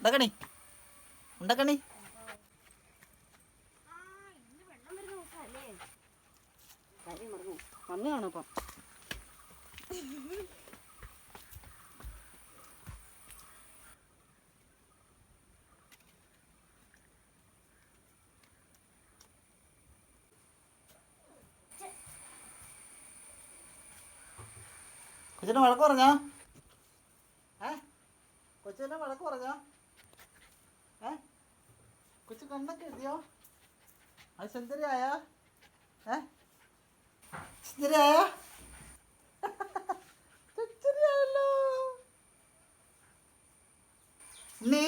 ഉണ്ടാക്കണി ഉണ്ടാക്കണി. Mummy കാണും ഇപ്പം. കൊച്ചിനെ വഴക്ക് പറഞ്ഞോ? കൊച്ചിനെ വഴക്ക് പറഞ്ഞോ? കൊച്ചു കണ്ണൊക്കെ എഴുതിയോ? അത് സുന്ദരിയായ സുന്ദരിയായ സുന്ദരിയായല്ലോ നീ.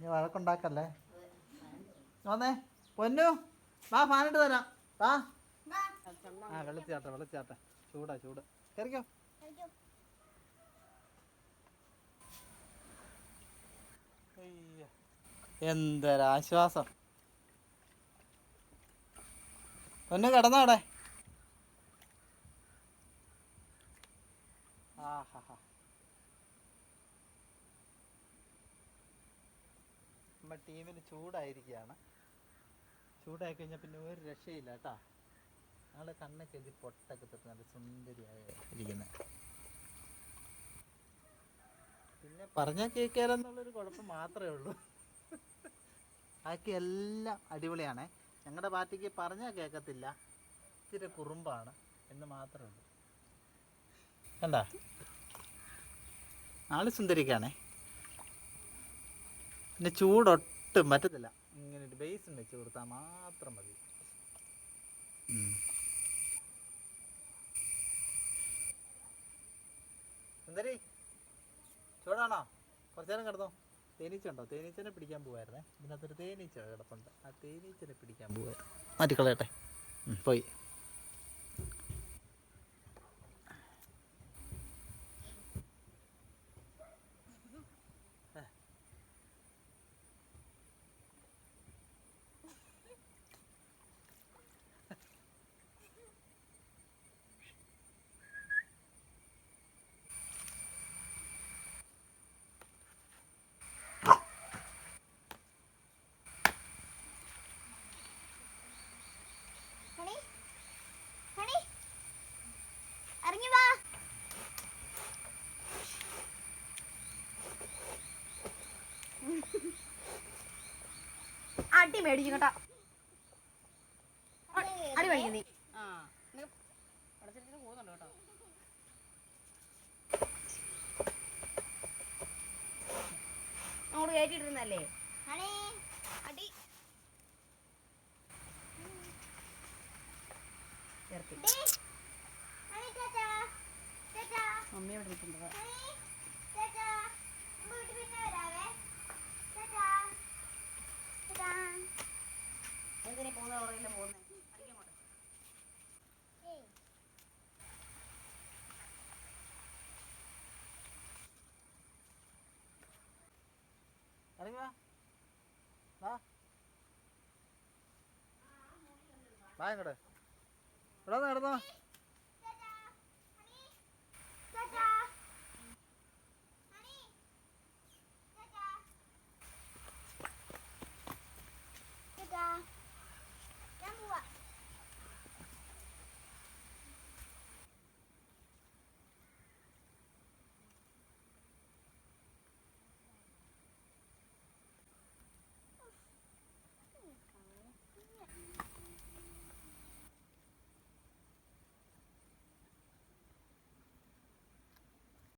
നീ വഴക്കുണ്ടാക്കല്ലേ. വന്നേ പൊന്നു വാ, ഫാനിട്ട് തരാം. വാ. വെള്ളത്തിയാട്ടെ ചൂടാ ചൂട്. കയറിക്കോ. എന്തൊരാശ്വാസം. പൊന്നു കിടന്നോടെ. നമ്മുടെ ടീമിന് ചൂടായിരിക്കുകയാണ്. ചൂടായി കഴിഞ്ഞാൽ പിന്നെ ഒരു രക്ഷയില്ല കേട്ടോ. ഞങ്ങളുടെ കണ്ണൊക്കെ എഴുതി പൊട്ടൊക്കെ തൊട്ട് നല്ല സുന്ദരിയായി ഇരിക്കുന്നത്. പിന്നെ പറഞ്ഞാൽ കേൾക്കാരെന്നുള്ളൊരു കുഴപ്പം മാത്രമേ ഉള്ളൂ. ബാക്കി എല്ലാം അടിപൊളിയാണേ. ഞങ്ങളുടെ പാർട്ടിക്ക് പറഞ്ഞാൽ കേൾക്കത്തില്ല, ഇത്തിരി കുറുമ്പാണ് എന്ന് മാത്രമേ ഉള്ളൂ. കണ്ട ആള് സുന്ദരിക്കാണേ. പിന്നെ ചൂടൊട്ടും പറ്റത്തില്ല. ഇങ്ങനെ ഒരു ബേസും വെച്ച് കൊടുത്താൽ മാത്രം മതി. സുന്ദരി ചൂടാണോ? കുറച്ചു നേരം കിടന്നോ. തേനീച്ച ഉണ്ടോ? തേനീച്ചനെ പിടിക്കാൻ പോവായിരുന്നേ. ഇതിനകത്തൊരു തേനീച്ച കിടപ്പുണ്ട്. ആ തേനീച്ചനെ പിടിക്കാൻ പോവായിരുന്നു. മാറ്റിക്കളയട്ടെ. പോയി. അടി മേടിക്കും കേട്ടോ. അടി മേടിക്കും നീ. പോകുന്നുണ്ടോ കേട്ടോ. അങ്ങോട്ട് കയറ്റിട്ടിരുന്നല്ലേ അടി ചേർത്തി. മമ്മി അവിടെ നിൽക്കുന്നത്. എന്തിനാ പോകുന്ന പറയില്ല പോകുന്നേ. അടിക്കങ്ങോട്ട്. വാ ഇങ്ങോട്ട്. ഇവിടെ നടന്നോ.